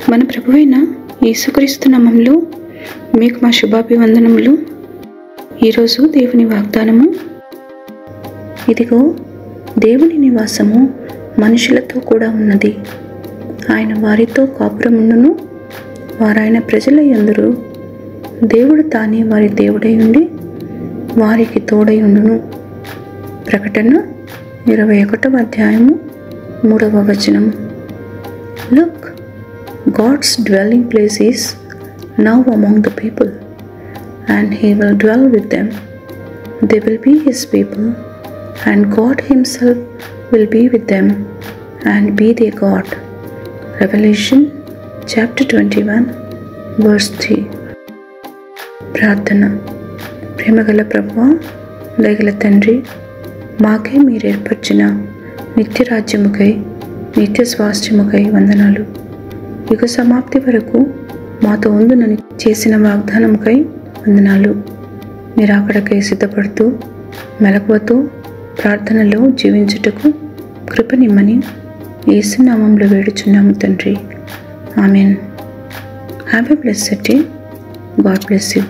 మన ప్రభువైన యేసుక్రీస్తు నామములో మీకు మా శుభాభివందనములు. ఈరోజు దేవుని వాగ్దానము, ఇదిగో దేవుని నివాసము మనుషులతో కూడా ఉన్నది. ఆయన వారితో కాపురముండును, వారాయన ప్రజల యందురు. దేవుడు తానే వారి దేవుడై ఉండి వారికి తోడై ఉండును. ప్రకటన 21వ అధ్యాయము 3వ వచనము. Look, God's dwelling place is now among the people, and He will dwell with them. They will be His people, and God Himself will be with them and be their God. Revelation chapter 21 verse 3. ప్రార్థన. ప్రేమగల ప్రభువా, దయగల తండ్రి, మాకై మీరు ఏర్పరిచిన నిత్య రాజ్యముకై, నిత్య స్వాస్థ్యముకై వందనాలు. యుగ సమాప్తి వరకు మాతో ఉండునని చేసిన వాగ్దానముకై వందనాలు. మీరు అక్కడికై సిద్ధపడుతూ మెలకువతో ప్రార్థనలో జీవించుటకు కృపనిమ్మని యేసు నామములో వేడుచున్నాము తండ్రి. Amen. Have a blessed day. God bless you.